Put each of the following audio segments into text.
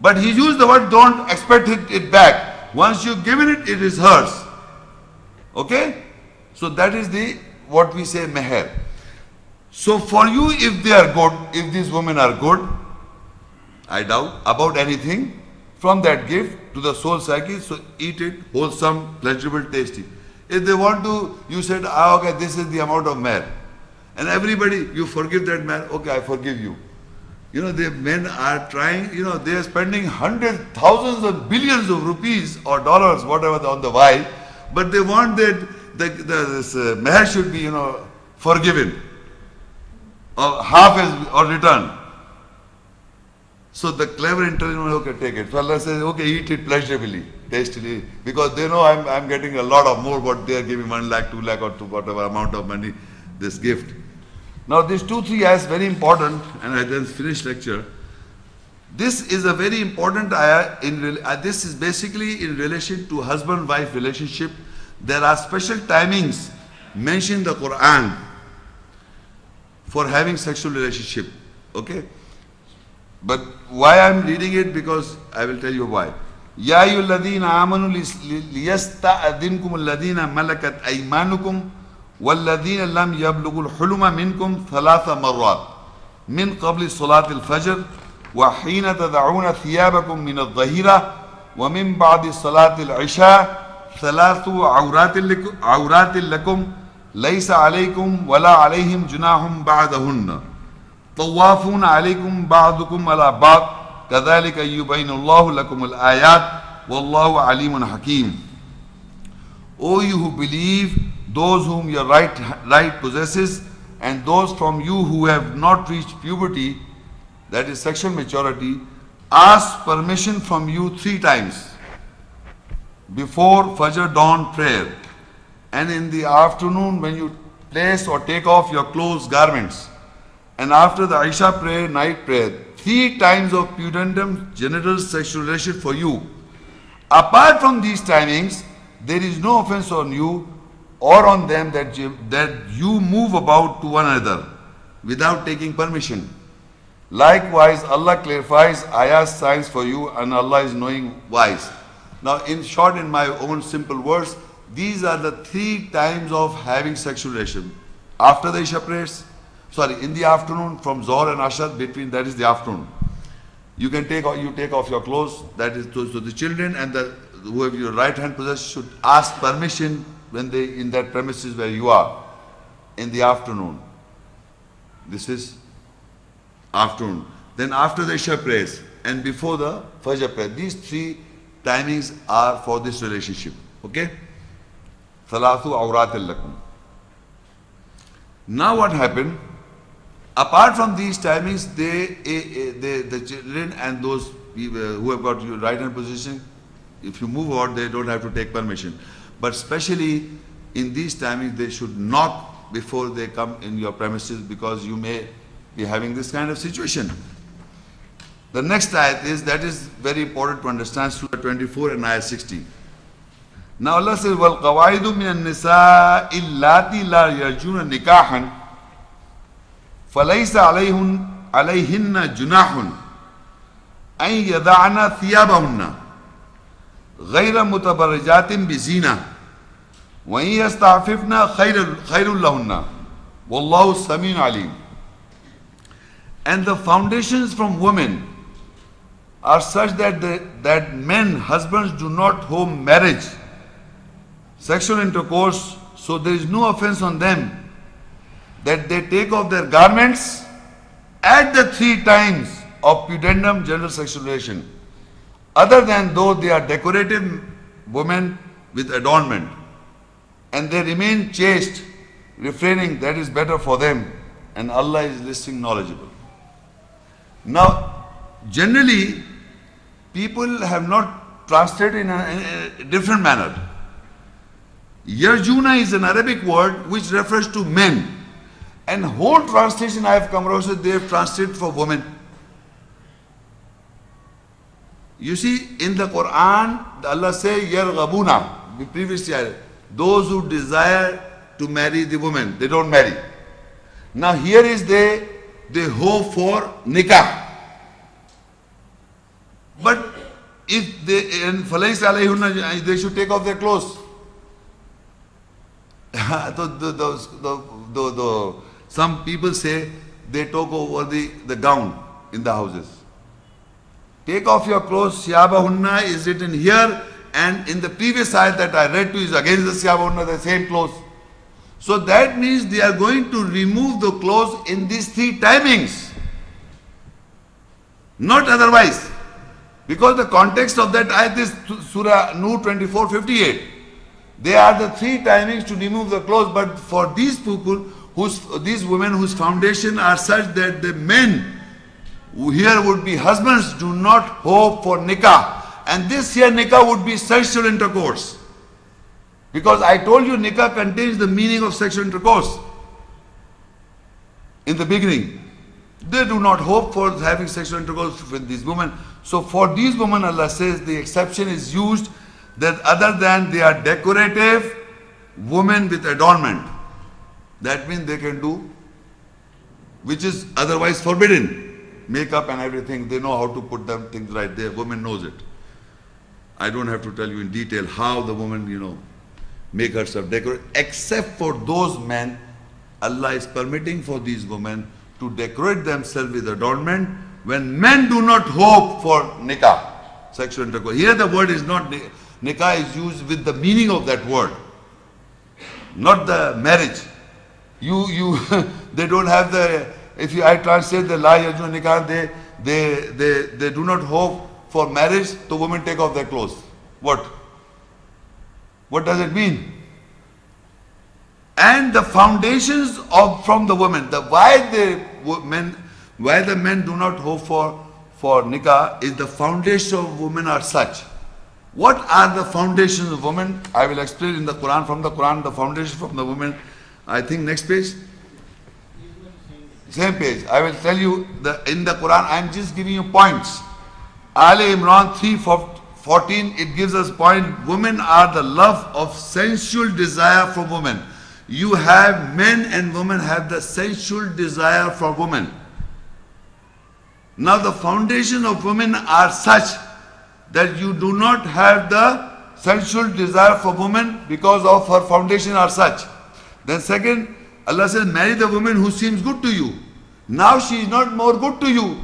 But he used the word don't expect it back. Once you've given it, it is hers. Okay? So that is the what we say meher. So for you, if they are good, if these women are good, I doubt about anything, from that gift to the soul psyche, so eat it, wholesome, pleasurable, tasty. If they want to, you said, okay, this is the amount of meher. And everybody, you forgive that man, okay, I forgive you. You know, the men are trying, you know, they are spending hundreds, thousands and billions of rupees or dollars, whatever, on the wife, but they want that this meher should be, you know, forgiven. Or half is or returned. So the clever intelligent one, okay, take it. So Allah says, okay, eat it pleasurably, tastily, because they know I'm getting a lot of more what they are giving, 1 lakh, 2 lakh or whatever amount of money, this gift. Now these 2-3 ayahs very important, and I then finish lecture. This is a very important ayah, this is basically in relation to husband-wife relationship. There are special timings mentioned in the Quran for having sexual relationship, okay? But why I'm reading it? Because I will tell you why. Ya ayyuhalladhina amanu liyasta'dhinkum alladhina malakat aymanukum walladhina lam yablughul huluma minkum thalatha marrat min qabli salati al-fajr wa hina tad'una thiyabakum min adh-dhahira wa min ba'di salati al-isha thalathu awratin lakum laysa alaykum wala alayhim junahum ba'dahunna طوافون عليكم بعضكم على بعض كذلك يبين الله لكم الآيات والله عليم حكيم. O you who believe, those whom your right possesses, and those from you who have not reached puberty, that is sexual maturity, ask permission from you 3 times before Fajr dawn prayer, and in the afternoon when you place or take off your clothes, garments, and after the Isha prayer, night prayer, 3 times of pudendum genital sexual relationship for you. Apart from these timings, there is no offense on you or on them that you move about to one another without taking permission. Likewise, Allah clarifies ayah's signs for you, and Allah is knowing wise. Now, in short, in my own simple words, these are the 3 times of having sexual relation. After the Isha prayers, in the afternoon from Zohar and Ashr, between that is the afternoon. You can take off your clothes, that is to the children, and whoever your right hand possesses should ask permission when they in that premises where you are in the afternoon. This is afternoon. Then after the Isha prayers and before the Fajr prayer, these 3 timings are for this relationship. Okay? Thalathu awratil lakum. Now what happened? Apart from these timings, the children and those who have got your right hand position, if you move out, they don't have to take permission. But especially in these timings, they should knock before they come in your premises, because you may be having this kind of situation. The next ayat that is very important to understand, Surah 24 and ayah 60. Now Allah says, وَالْقَوَائِدُ مِنَ النِّسَاءِ اللَّاتِي لَا يَرْجُونَ نِكَاحًا فَلَيْسَ عَلَيْهِنَّ جُنَاحٌ أَنْ يَضَعْنَ ثِيَابَهُنَّ غَيْرَ مُتَبَرِّجَاتٍ بِزِينَةٍ وَإِنْ يَسْتَعْفِفْنَ خَيْرٌ لَهُنَّ وَاللَّهُ السَّمِيعُ عَلِيمٌ. And the foundations from women are such that men, husbands, do not home marriage, sexual intercourse, so there is no offense on them that they take off their garments at the 3 times of pudendum genital sexual relation, other than though they are decorative women with adornment, and they remain chaste, refraining, that is better for them, and Allah is listening, knowledgeable. Now, generally, people have not translated in a different manner. Yarjuna is an Arabic word which refers to men. And whole translation I have come across, they have translated for women. You see, in the Quran, Allah says, Yarghabuna, the previous year, those who desire to marry the woman, they don't marry. Now here is they hope for nikah. But if they, and فَلَيْسَ عَلَيْهُنَّ, they should take off their clothes. Some people say they took over the gown in the houses. Take off your clothes, Siyabahunna is written here, and in the previous ayat that I read to you is against the Siyabahunna, the same clothes. So that means they are going to remove the clothes in these three timings. Not otherwise. Because the context of that ayat is Surah Nur 24:58. They are the three timings to remove the clothes, but for these people, these women whose foundation are such that the men who here would be husbands do not hope for nikah. And this here nikah would be sexual intercourse. Because I told you nikah contains the meaning of sexual intercourse. In the beginning, they do not hope for having sexual intercourse with these women. So for these women, Allah says the exception is used that other than they are decorative women with adornment. That means they can do, which is otherwise forbidden. Makeup and everything, they know how to put them things right there. Woman knows it. I don't have to tell you in detail how the woman, make herself decorate, except for those men, Allah is permitting for these women to decorate themselves with adornment when men do not hope for nikah, sexual intercourse. Here the word is not, nikah is used with the meaning of that word, not the marriage. They don't have the, I translate the la yajun nikah, they do not hope for marriage, the women take off their clothes. What? What does it mean? And the foundations from the women, why the men do not hope for nikah is the foundation of women are such. What are the foundations of women? I will explain in the Quran, from the Quran, the foundation from the women. I think next page. Same page. I will tell you in the Quran, I am just giving you points. Ali Imran 3:14, it gives us point. Women are the love of sensual desire for women. You have men and women have the sensual desire for women. Now the foundation of women are such that you do not have the sensual desire for women because of her foundation are such. Then second, Allah says, marry the woman who seems good to you. Now she is not more good to you.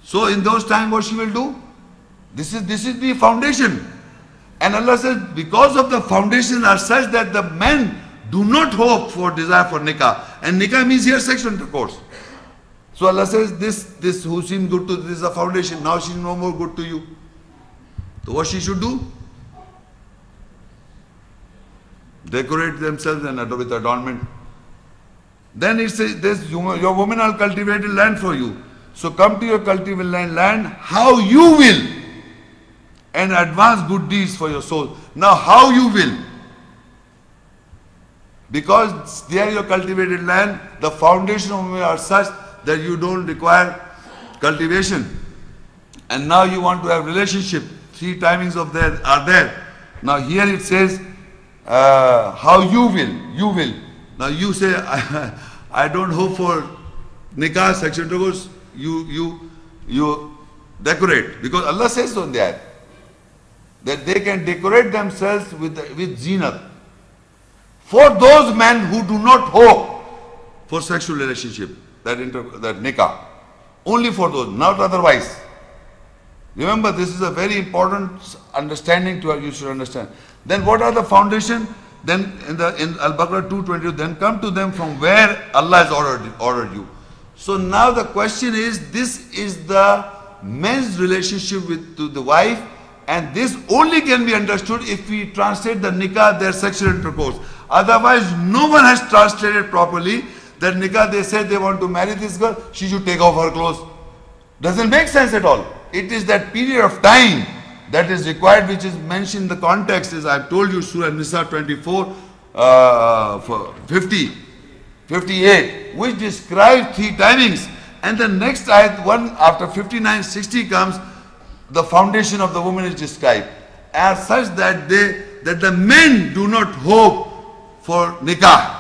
So in those times what she will do? This is the foundation. And Allah says, because of the foundation are such that the men do not hope for desire for nikah. And nikah means here sexual intercourse. So Allah says, this who seems good to, this is a foundation. Now she is no more good to you. So what she should do? Decorate themselves and with adornment. Then it says, your women are cultivated land for you. So come to your cultivated land, how you will, and advance good deeds for your soul. Now how you will? Because there your cultivated land, the foundation of women are such that you don't require cultivation. And now you want to have relationship. Three timings of that are there. Now here it says, how you will. Now you say, I don't hope for nikah, sexual intercourse. You decorate. Because Allah says on that they can decorate themselves with zinat. For those men who do not hope for sexual relationship, that nikah. Only for those, not otherwise. Remember, this is a very important understanding you should understand. Then what are the foundation? Then in Al-Baqarah 2:20, then come to them from where Allah has ordered you. So now the question is, this is the men's relationship to the wife, and this only can be understood if we translate the nikah, their sexual intercourse. Otherwise, no one has translated properly that nikah, they said they want to marry this girl, she should take off her clothes. Doesn't make sense at all. It is that period of time that is required, which is mentioned in the context, as I've told you, Surah Nisa 24, 58, which describes three timings. And the next ayat, one after 59:60 comes, the foundation of the woman is described as such that the men do not hope for nikah.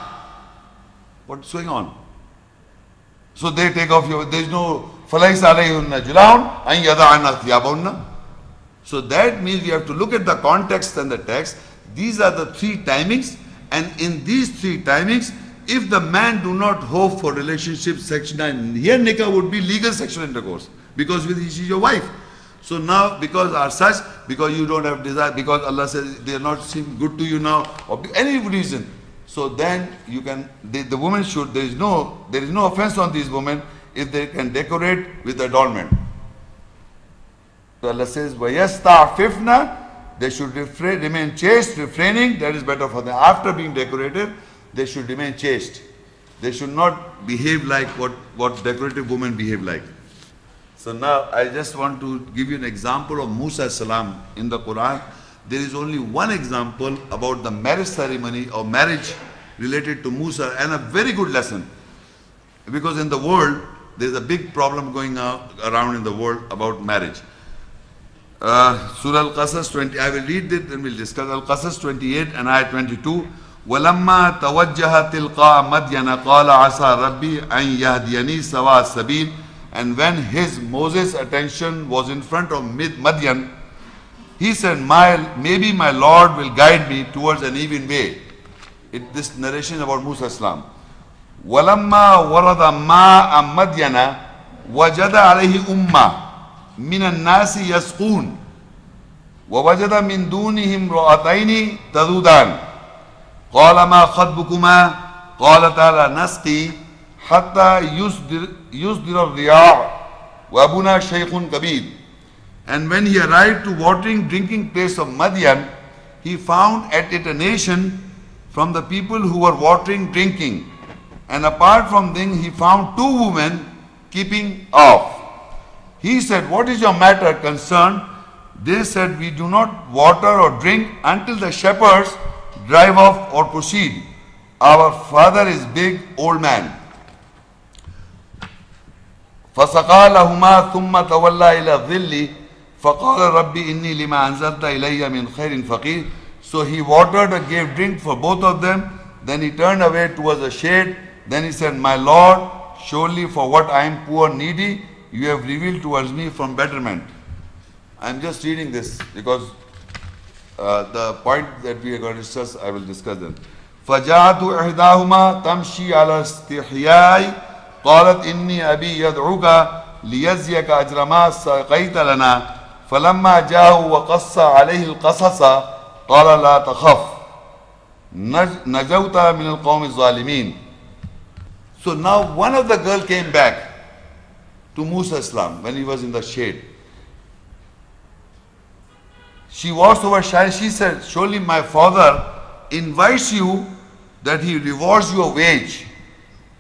What's going on? So they take off there is no فَلَيْسَ عَلَيْهُنَّ جُنَاحٌ أَن يَضَعْنَ ثِيَابَهُنَّ. So that means we have to look at the context and the text. These are the three timings, and in these three timings, if the man do not hope for relationship, section 9, here nikah would be legal sexual intercourse, because she is your wife. So now, because are such, because you don't have desire, because Allah says they are not seem good to you now, or any reason, so then you can, the woman should, there is no offense on these women if they can decorate with adornment. So Allah says, وَيَسْتَعْفِفْنَا, they should remain chaste, refraining, that is better for them. After being decorated, they should remain chaste. They should not behave like what decorative women behave like. So now I just want to give you an example of Musa salam in the Quran. There is only one example about the marriage ceremony or marriage related to Musa, and a very good lesson. Because in the world, there is a big problem going around in the world about marriage. Surah Al-Qasas 20, I will read it and we'll discuss. Al-Qasas 28 and ayat 22. وَلَمَّا تَوَجَّهَ تِلْقَاءَ مَدْيَنَ قَالَ عَسَى رَبِّي أَنْ يَهْدِيَنِي سَوَاءَ السَّبِيلِ. And when his Moses' attention was in front of Madian, he said, maybe my Lord will guide me towards an even way. This narration about Musa Islam. وَلَمَّا وَرَدَ مَاءَ مَدْيَنَ وَجَدَ عَلَيْهِ أُمَّةً مِنَ النَّاسِ يَسْقُونَ وَوَجَدَ مِن دُونِهِمْ رَأَتَيْنِ تَذُودَانِ قَالَ مَا خَطْبُكُمَا قَالَتَا لَا نَسْقِي حَتَّى يُصْدِرَ الرِّيَاحُ وَأَبُونَا شَيْخٌ كَبِيرٌ. And when he arrived to watering drinking place of Madian, he found at it a nation from the people who were watering drinking. And apart from them, he found two women keeping off. He said, what is your matter concern? They said, we do not water or drink until the shepherds drive off or proceed. Our father is big old man. فَسَقَى لَهُمَا ثُمَّ تَوَلَّى إِلَى الظِّلِّ فَقَالَ رَبِّ إِنِّي لِمَا أَنزَلْتَ إِلَيَّ مِنْ خَيْرٍ فَقِيرٌ. So he watered and gave drink for both of them. Then he turned away towards the shade. Then he said, my Lord, surely for what I am poor, needy, you have revealed towards me from betterment. I am just reading this because the point that we are going to discuss, I will discuss then. فَجَاءَتُ إِحْدَاهُمَا تَمْشِي عَلَى اسْتِحْيَاءٍ قَالَتْ إِنِّي أَبِي يَدْعُوكَ لِيَجْزِيَكَ أَجْرَ مَا سَقَيْتَ لَنَا فَلَمَّا جَاءَهُ وَقَصَّ عَلَيْهِ الْقَصَصَ قَالَ لَا تَخَفْ نَجَوْتَ مِنَ الْقَوْمِ الظَّالِمِينَ. So now one of the girl came back to Musa Islam when he was in the shade. She was overshadowed. She said, surely my father invites you that he rewards you a wage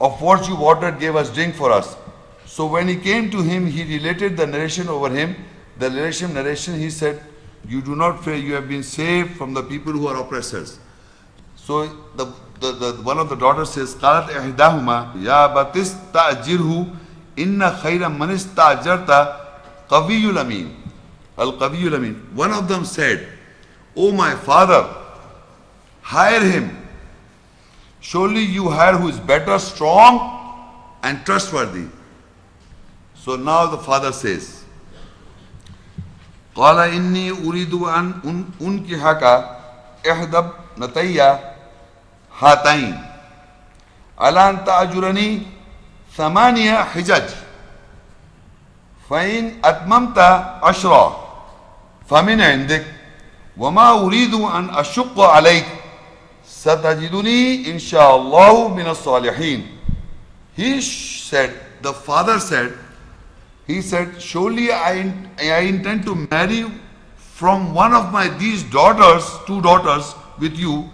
of what you watered, gave us drink for us. So when he came to him, he related the narration over him. The narration, he said, you do not fear, you have been saved from the people who are oppressors. So the one of the daughters says, قالت إحداهما يا بتس تأجره إن خير من استأجرت قوي الأمين القوي الأمين. One of them said, O my father, hire him. Surely you hire who is better, strong and trustworthy. So now the father says, قال إني أريد أن أنكحك إحدى ابنتي هاتين على أن تأجرني 8 حجج فإن أتممت 10 فمن عندك وما أريد أن أشق عليك ستجدني إن شاء الله من الصالحين. He said, the father said, he said, surely I intend to marry from one of these daughters, 2 daughters with you.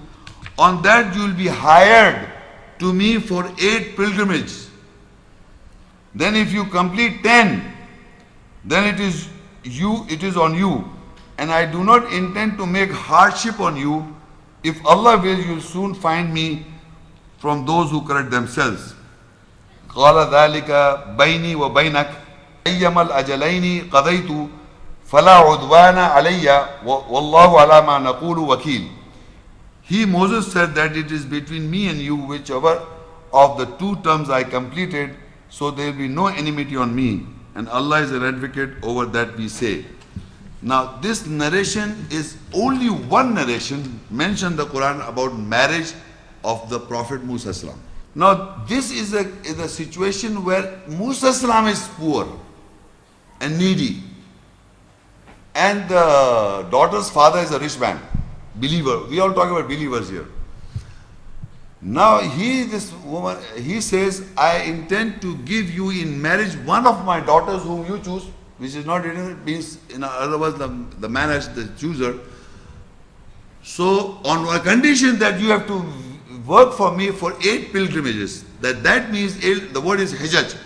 On that you will be hired to me for 8 pilgrimages. Then if you complete 10, then it is on you. And I do not intend to make hardship on you. If Allah will, you will soon find me from those who correct themselves. قال ذلك بيني وبينك أيما الأجلين قضيت فلا عدوان علي والله على ما نقول وكيل. He, Moses, said that it is between me and you, whichever of the 2 terms I completed, so there will be no enmity on me. and Allah is an advocate over that we say. Now this narration is only one narration mentioned in the Quran about marriage of the Prophet Musa salam. Now this is a situation where Musa salam is poor and needy, and the daughter's father is a rich man, believer. We all talk about believers here. Now this woman, he says, I intend to give you in marriage one of my daughters whom you choose, which is not written, means in other words the man has the chooser. So on a condition that you have to work for me for 8 pilgrimages. That means the word is Hijaj.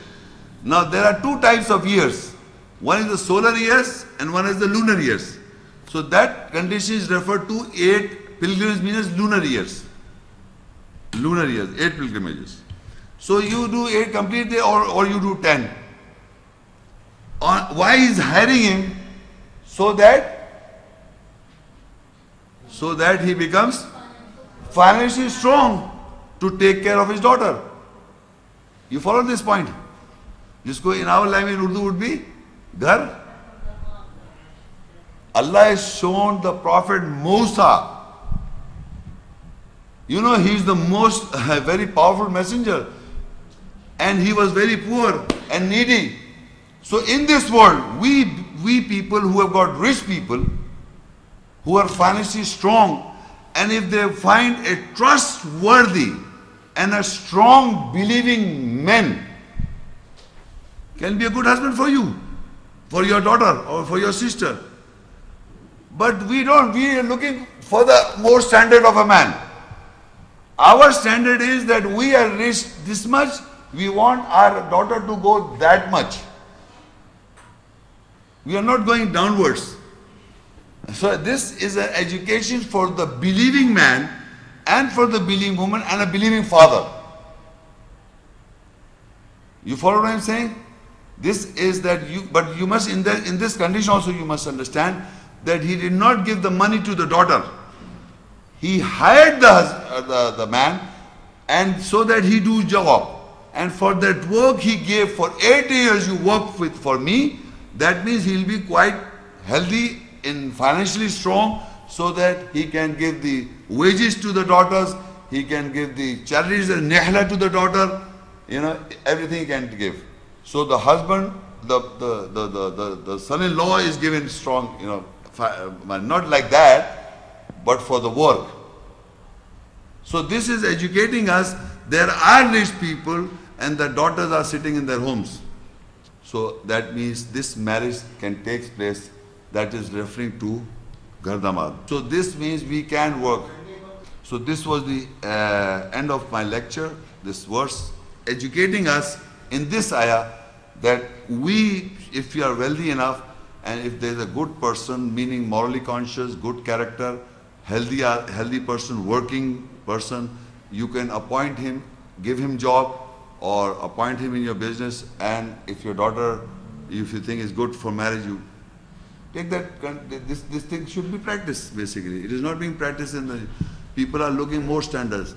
Now there are 2 types of years. One is the solar years and one is the lunar years. So that condition is referred to 8 pilgrimages means lunar years. Lunar years, 8 pilgrimages. So you do 8 completely or you do 10. Why is hiring him? So that he becomes financially strong to take care of his daughter. You follow this point? Jisko in our language in Urdu would be Ghar. Allah has shown the Prophet Musa. You know, he is the most very powerful messenger, and he was very poor and needy. So in this world, we people who have got rich people, who are financially strong, and if they find a trustworthy and a strong believing man, can be a good husband for you, for your daughter or for your sister. But we don't, we are looking for the more standard of a man. Our standard is that we are rich this much, we want our daughter to go that much. We are not going downwards. So this is an education for the believing man and for the believing woman and a believing father. You follow what I am saying? This is that but you must in this condition also you must understand that he did not give the money to the daughter. He hired the man, and so that he do job. And for that work he gave, for 8 years you work for me, that means he will be quite healthy and financially strong, so that he can give the wages to the daughters, he can give the charities and nihla to the daughter, you know, everything he can give. So the husband, the son-in-law is given strong, you know, not like that, but for the work. So this is educating us. There are rich people and the daughters are sitting in their homes. So that means this marriage can take place. That is referring to Gardamad. So this means we can work. So this was the end of my lecture, this verse, educating us in this ayah that we, if we are wealthy enough and if there is a good person, meaning morally conscious, good character, healthy person, working person, you can appoint him, give him job or appoint him in your business, and if your daughter, if you think is good for marriage, you take that. This thing should be practiced basically. It is not being practiced in the, people are looking more standards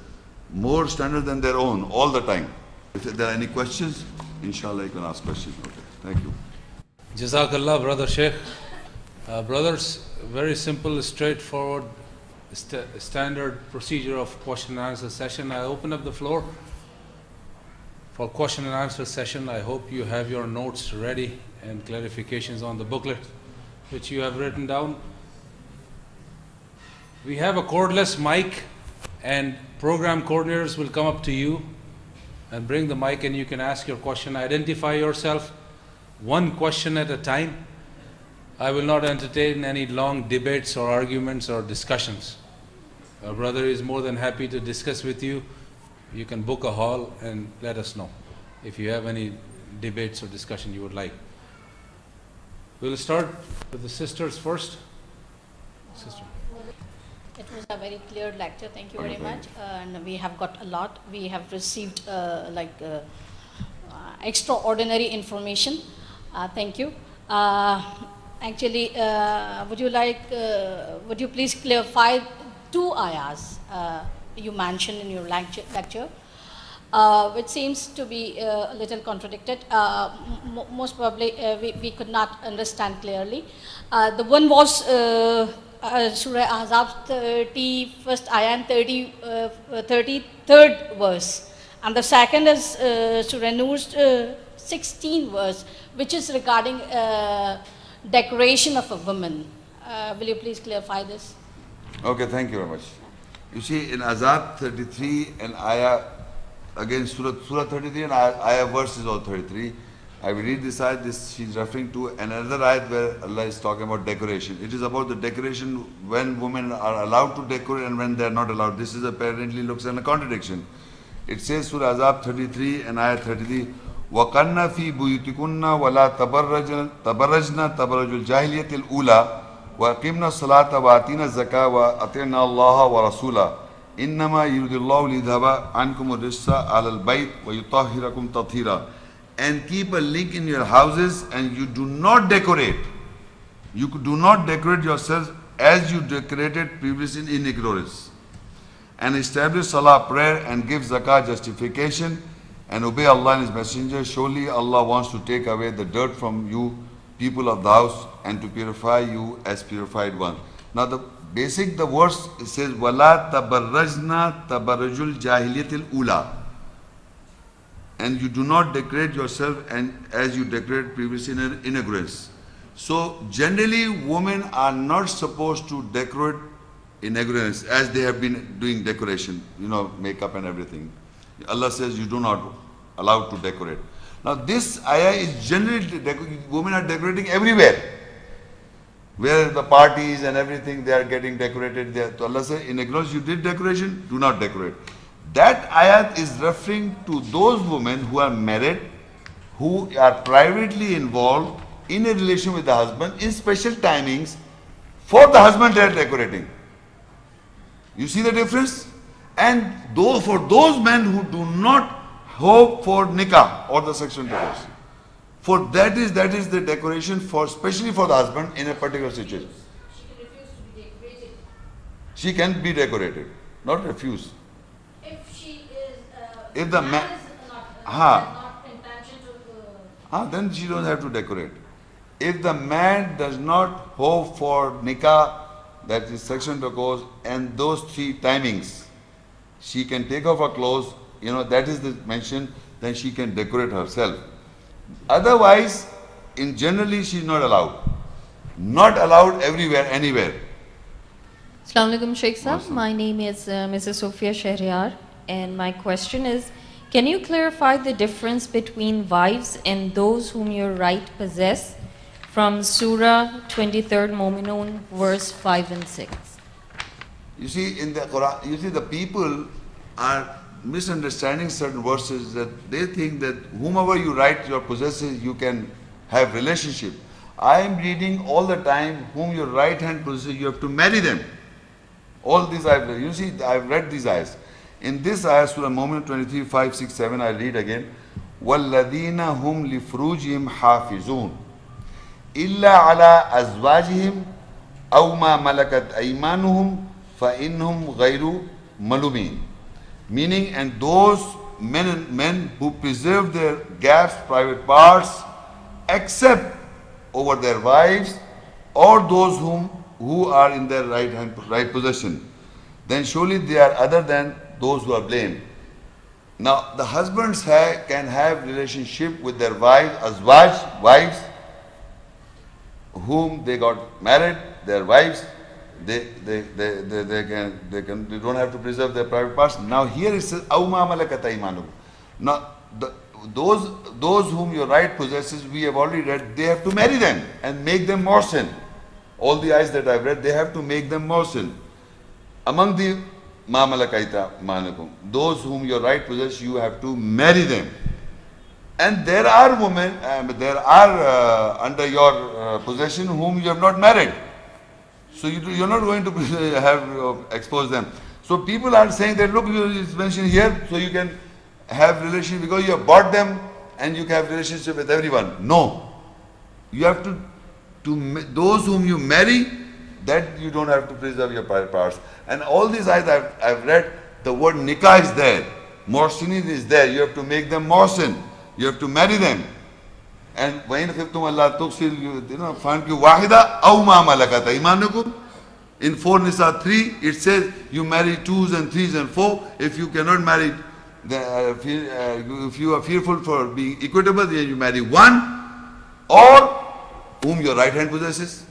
than their own all the time. If there are any questions, inshallah you can ask questions. Okay, thank you. Jazakallah, Brother Sheikh. Brothers, very simple, straightforward, standard procedure of question and answer session. I open up the floor for question and answer session. I hope you have your notes ready and clarifications on the booklet which you have written down. We have a cordless mic, and program coordinators will come up to you and bring the mic, and you can ask your question. Identify yourself, one question at a time. I will not entertain any long debates or arguments or discussions. Our brother is more than happy to discuss with you. You can book a hall and let us know if you have any debates or discussion you would like. We'll start with the sisters first. Sister. It was a very clear lecture. Thank you very much. And we have got a lot. We have received extraordinary information. Thank you. Actually, would you please clarify 2 ayahs you mentioned in your lecture? which seems to be a little contradicted. Most probably we could not understand clearly. The one was Surah Ahzab 31st ayah and 33rd verse. And the second is Surah Nur's 16th verse, which is regarding decoration of a woman. Will you please clarify this? Okay, thank you very much. You see, in Azab 33 and ayah, again Surah 33 and ayah verse is all 33. I will read this ayah, she's referring to another ayat where Allah is talking about decoration. It is about the decoration when women are allowed to decorate and when they are not allowed. This is apparently looks like a contradiction. It says Surah Azab 33 and ayah 33, وَقَرْنَ فِي بُيُوتِكُنَّ وَلَا تَبَرَّجْنَ تَبَرَّجْنَ الْجَاهِلِيَّةِ الْأُولَى وَأَقِمْنَا الصَّلَاةَ وَآتِينَا الزَّكَاةَ وَأَطِعْنَا اللَّهَ وَرَسُولَهُ إِنَّمَا يُرِيدُ اللَّهُ لِيُذْهِبَ عَنْكُمُ الرِّجْسَ عَلَى الْبَيْتِ وَيُطَهِّرَكُمْ تَطْهِيرًا. And keep a link in your houses, and you do not decorate. You do not decorate yourselves as you decorated previously in ignorance. And establish salah, prayer, and give zakah, justification, and obey Allah and His Messenger. Surely Allah wants to take away the dirt from you, people of the house, and to purify you as purified ones. Now the verse it says, وَلَا تَبَرَّجْنَا تَبَرَّجُ الْجَاهِلِيَّةِ الْأُولَى. And you do not decorate yourself and as you decorated previously in ignorance. So generally women are not supposed to decorate in ignorance as they have been doing decoration, makeup and everything. Allah says you do not allowed to decorate. Now this ayah is generally, women are decorating everywhere. Where the parties and everything, they are getting decorated there. So Allah says, in ignorance you did decoration, do not decorate. That ayat is referring to those women who are married, who are privately involved in a relation with the husband in special timings. For the husband they are decorating. You see the difference? And for those men who do not hope for nikah or the sexual intercourse, for that is the decoration for especially for the husband in a particular situation. She can refuse to be decorated. She can be decorated, not refuse. If she is, If the man is not intention to. then she don't have to decorate. If the man does not hope for nikah, that is sexual intercourse, and those three timings, she can take off her clothes, that is the mention, then she can decorate herself. Otherwise, in generally she is not allowed. Not allowed everywhere, anywhere. Assalamu alaikum, Sheikh Sahab. My name is Mrs. Sophia Shahryar, and my question is, can you clarify the difference between wives and those whom your right possess from Surah 23rd Mu'minun, verse 5 and 6? You see, in the Quran, the people are misunderstanding certain verses, that they think that whomever you write your possesses, you can have relationship. I am reading all the time, whom your right hand possesses, you have to marry them. All these I've read. You see, I've read these ayahs. In this ayah, Surah Mu'min 23, 5, 6, 7, I read again. وَالَّذِينَ هُمْ لِفُرُوجِهِمْ حَافِظُونَ إِلَّا عَلَىٰ أَزْوَاجِهِمْ أَوْ مَا مَلَكَتْ أَيْمَانُهُمْ فَإِنْهُمْ غَيْرُ مَلُومِينَ. Meaning, and those men who preserve their gaps, private parts, except over their wives or those who are in their right possession, then surely they are other than those who are blamed. Now, the husbands can have relationship with their wives, azwaj, wives, whom they got married, their wives. They don't have to preserve their private parts. Now here it says, أَوْ مَا مَلَكَتْ أَيْمَانُكُمْ. Now those whom your right possesses, we have already read, they have to marry them and make them muhsin. All the ayahs that I've read, they have to make them muhsin. Among the مَا مَلَكَتْ أَيْمَانُكُمْ, those whom your right possesses, you have to marry them. And there are women, under your possession whom you have not married. So you're not going to have expose them. So people are saying that, look, it's mentioned here, so you can have relationship because you have bought them and you can have relationship with everyone. No. You have to those whom you marry, that you don't have to preserve your private parts. And all these ayat I've read, the word nikah is there. Mohsinin is there. You have to make them Mohsin. You have to marry them. And وَإِنْ خِفْتُمْ أَلَّا تُقْسِطُوا فَانكِحُوا وَاحِدَةً أَوْ مَا مَلَكَتْ أَيْمَانُكُمْ. In 4 Nisa 3, it says you marry 2s and 3s and 4. If you cannot marry, if you are fearful for being equitable, then you marry 1 or whom your right hand possesses.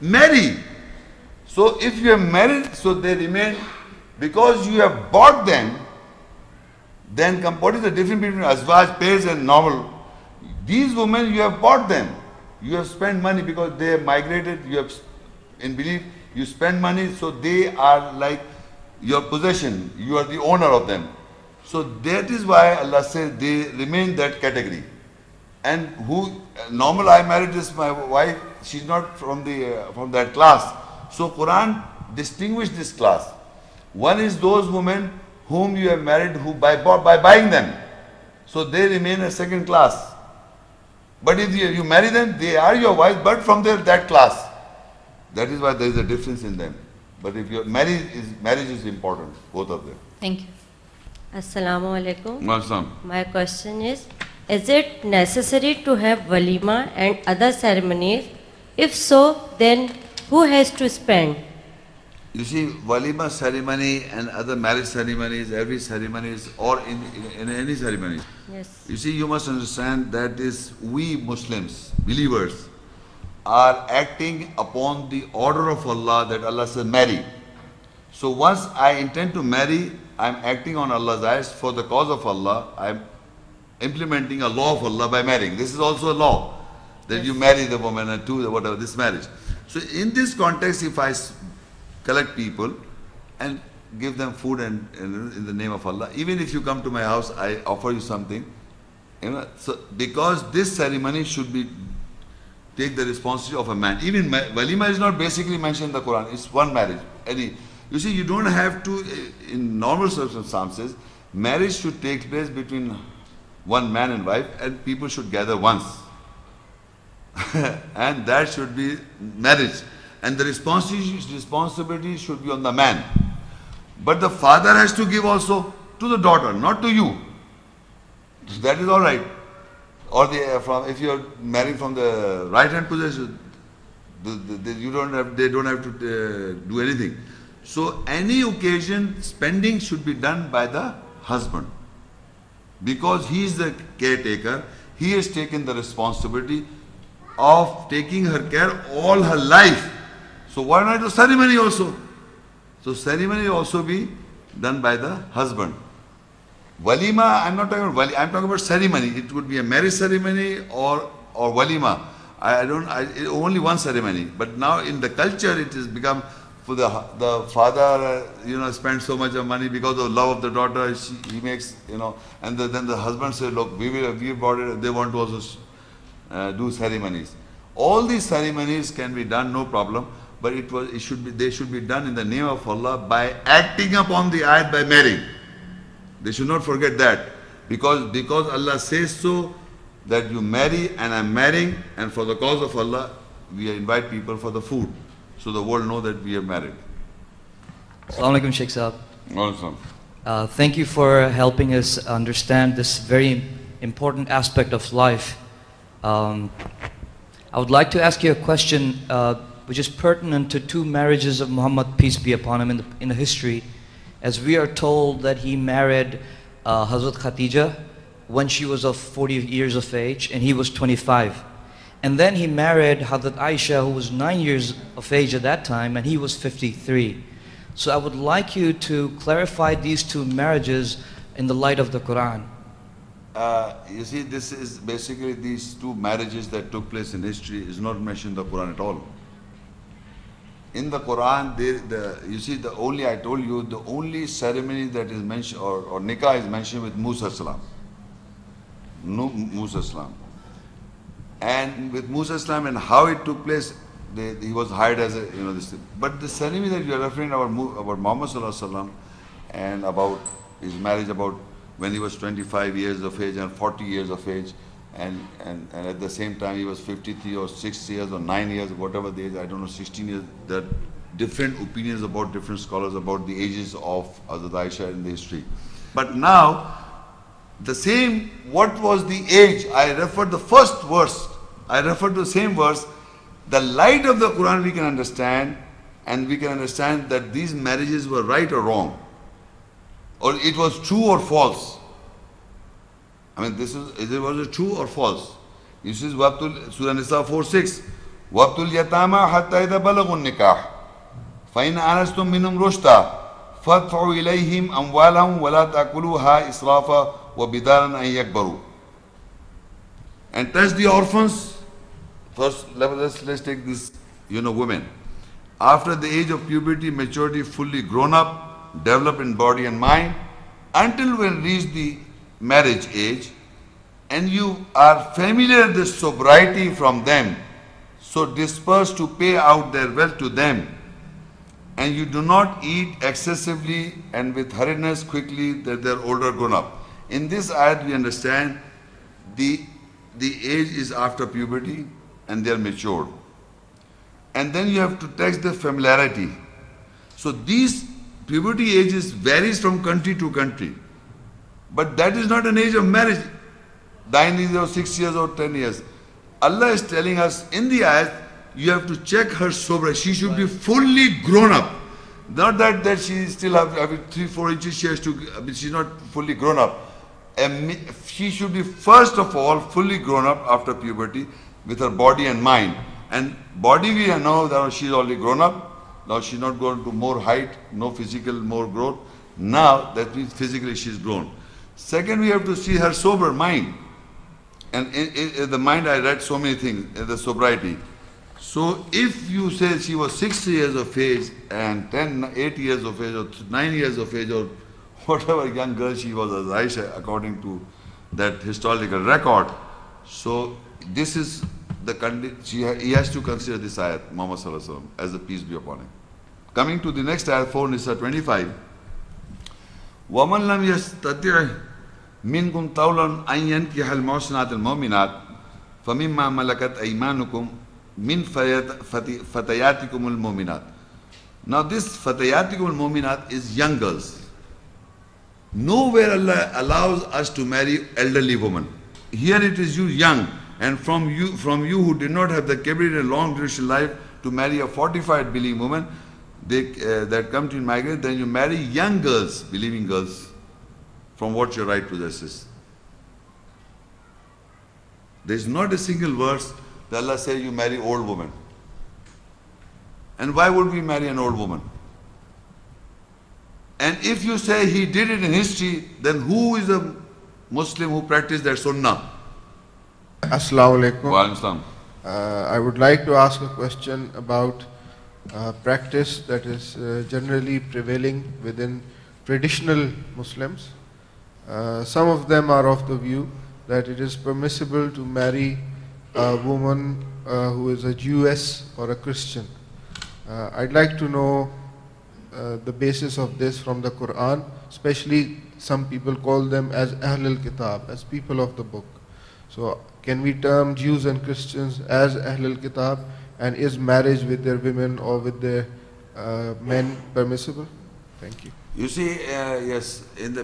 Marry. So if you have married, so they remain, because you have bought them, then what is the difference between azwaj, pairs and normal? These women, you have bought them. You have spent money because they have migrated, you have, in belief, you spend money, so they are like your possession. You are the owner of them. So that is why Allah says they remain that category. And who, normal, I married this, my wife, she's not from that class. So Quran distinguished this class. One is those women whom you have married by buying them. So they remain a second class. But if you marry them, they are your wife, but from that class. That is why there is a difference in them. But if your marriage is important, both of them. Thank you. Assalamu alaikum. Awesome. My question is it necessary to have walima and other ceremonies? If so, then who has to spend? You see, walima ceremony and other marriage ceremonies, every ceremonies, or in any ceremony. Yes. You see, you must understand that is we Muslims, believers, are acting upon the order of Allah that Allah says marry. So once I intend to marry, I am acting on Allah's ayahs for the cause of Allah. I am implementing a law of Allah by marrying. This is also a law that you marry the woman and do whatever, this marriage. So in this context, if I collect people and give them food and in the name of Allah, even if you come to my house, I offer you something, so because this ceremony should be take the responsibility of a man. Even walima is not basically mentioned in the Quran. It's one marriage. You see, you don't have to, in normal circumstances, marriage should take place between one man and wife, and people should gather once. And that should be marriage. And the responsibility should be on the man. But the father has to give also to the daughter, not to you. That is all right. Or if you are marrying from the right hand possession, they don't have to do anything. So any occasion, spending should be done by the husband. Because he is the caretaker, he has taken the responsibility of taking her care all her life. So why not the ceremony also? So ceremony also be done by the husband. Walima, I'm not talking about walima, I'm talking about ceremony. It would be a marriage ceremony or walima. Only one ceremony. But now in the culture it has become, for the father, spends so much of money because of love of the daughter, he makes, and then the husband says, look, we brought it, they want to also do ceremonies. All these ceremonies can be done, no problem, but they should be done in the name of Allah by acting upon the ayat by marrying. They should not forget that. Because Allah says so, that you marry and I'm marrying, and for the cause of Allah, we invite people for the food. So the world know that we are married. Assalamu alaikum, Sheikh Saab. Awesome. Thank you for helping us understand this very important aspect of life. I would like to ask you a question which is pertinent to 2 marriages of Muhammad, peace be upon him, in the history. As we are told that he married Hazrat Khatija when she was of 40 years of age and he was 25. And then he married Hazrat Aisha, who was 9 years of age at that time, and he was 53. So I would like you to clarify these 2 marriages in the light of the Quran. You see, this is basically these 2 marriages that took place in history is not mentioned in the Quran at all. In the Quran, you see, I told you, the only ceremony that is mentioned, or nikah is mentioned with Musa Salam. Musa Salam. And with Musa Islam and how it took place, he was hired as this thing. But the ceremony that you are referring about Muhammad Sallallahu Alaihi Wasallam and about his marriage about when he was 25 years of age and 40 years of age, and at the same time he was 53 or 6 years or 9 years, whatever the age, I don't know, 16 years. There are different opinions about different scholars about the ages of Hazrat Aisha in the history. But now, The same, what was the age? I referred the first verse. I referred to the same verse. The light of the Quran we can understand, and we can understand that these marriages were right or wrong, or it was true or false. I mean, was it true or false? This is Surah Nisa 4:6. وَابْتُلْ يَتَامَى حَتَّى إِذَا بَلَغُوا النِّكَاحَ فَإِنْ آنَسْتُم مِّنْهُمْ رُشْدًا فَادْفَعُوا إِلَيْهِمْ أَمْوَالَهُمْ وَلَا تَأْكُلُوهَا إِسْرَافًا وَبِدَارًا أَن يَكْبَرُوا. And touch the orphans. First, let's take this, women. After the age of puberty, maturity, fully grown up, develop in body and mind, until when reach the marriage age, and you are familiar with the sobriety from them, so disperse to pay out their wealth to them, and you do not eat excessively and with hurriedness quickly that they are older grown up. In this ayat we understand the age is after puberty and they are matured. And then you have to test the familiarity. So these puberty ages varies from country to country. But that is not an age of marriage. 9 years or 6 years or 10 years. Allah is telling us in the ayat, you have to check her sobriety. She should be fully grown up. Not that she still have 3-4 inches, she's not fully grown up. She should be first of all fully grown up after puberty with her body and mind. And body we know that she's already grown up. Now she's not going to more height, no physical more growth. Now that means physically she's grown. Second, we have to see her sober mind. And in the mind I read so many things, the sobriety. So if you say she was 6 years of age and 8 years of age or 9 years of age or whatever young girl she was as Aisha according to that historical record, so this is the condition, he has to consider this ayat, Muhammad Sallallahu Alaihi Wasallam, as the peace be upon him. Coming to the next ayat, 4 Nisa 25. وَمَنْ لَمْ يَسْتَطِعْ مِنْكُمْ طَوْلًا أَنْ يَنْكِحَ الْمُحْصَنَاتِ الْمُؤْمِنَاتِ فَمِمَّا مَلَكَتْ أَيْمَانُكُمْ مِنْ فَتَيَاتِكُمُ الْمُؤْمِنَاتِ. Now this فَتَيَاتِكُمُ الْمُؤْمِنَاتِ is young girls. Nowhere Allah allows us to marry elderly women. Here it is you young, and from you who did not have the capability in a long duration life to marry a fortified believing woman, that come to migrate, then you marry young girls, believing girls, from what your right possesses. There is not a single verse that Allah says you marry old women. And why would we marry an old woman? And if you say he did it in history, then who is a Muslim who practiced that sunnah? Assalamu alaikum. Wa alaikum salam. I would like to ask a question about practice that is generally prevailing within traditional Muslims. Some of them are of the view that it is permissible to marry a woman who is a Jewess or a Christian. I'd like to know the basis of this from the Quran, especially some people call them as Ahlul Kitab, as people of the book. So can we term Jews and Christians as Ahlul Kitab, and is marriage with their women or with their men permissible? Thank you. You see, yes, in the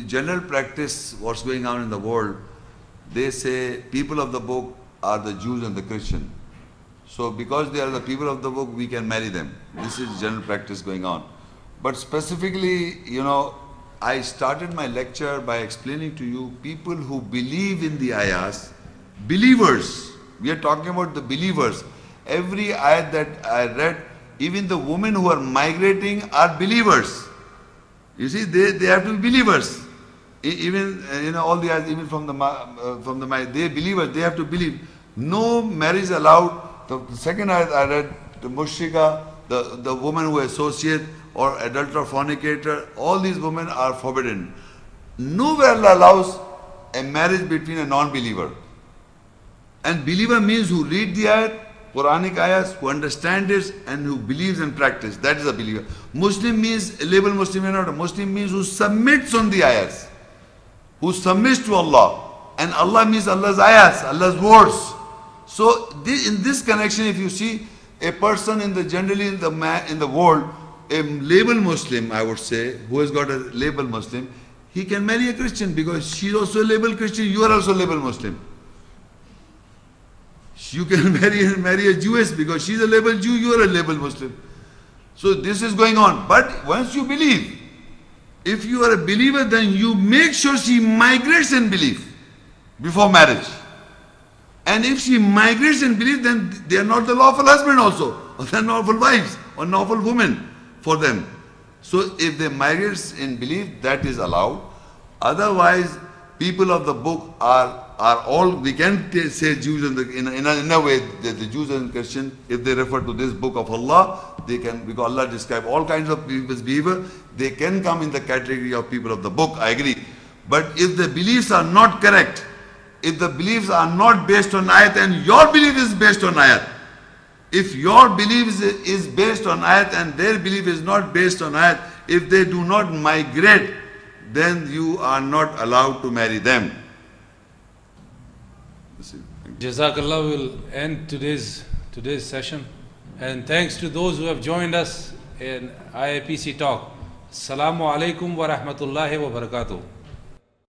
general practice, what's going on in the world, they say people of the book are the Jews and the Christian. So because they are the people of the book, we can marry them. This is general practice going on. But specifically, I started my lecture by explaining to you people who believe in the ayahs, believers. We are talking about the believers. Every ayat that I read, even the women who are migrating are believers. You see, they have to be believers. Even all the ayats, even from the they believers, they have to believe. No marriage allowed. The second ayat I read, the mushrika, the woman who associate or adulterer, fornicator, all these women are forbidden. Nowhere Allah allows a marriage between a non-believer. And believer means who read the ayat, Quranic ayahs, who understand this and who believes and practice. That is a believer. Muslim means, label Muslim or not. A Muslim means who submits on the ayahs, who submits to Allah. And Allah means Allah's ayahs, Allah's words. So in this connection, if you see a person generally in the world, a label Muslim, I would say, who has got a label Muslim, he can marry a Christian because she's also labeled Christian, you are also labeled Muslim. You can marry a Jewess because she's a labeled Jew, you are a labeled Muslim. So this is going on. But once you believe, if you are a believer, then you make sure she migrates in belief before marriage. And if she migrates in belief, then they are not the lawful husband also, or they are lawful wives, or lawful women for them. So if they migrate in belief, that is allowed. Otherwise, people of the book are all, we can say Jews in a way that the Jews and Christians, if they refer to this book of Allah, they can, because Allah describes all kinds of people's behavior, they can come in the category of people of the book, I agree. But if the beliefs are not correct, if the beliefs are not based on ayat and your belief is based on ayat, if your belief is based on ayat and their belief is not based on ayat, if they do not migrate, then you are not allowed to marry them. Jazakallah, will end today's session. And thanks to those who have joined us in IIPC Talk. Assalamu alaikum wa rahmatullahi wa barakatuh.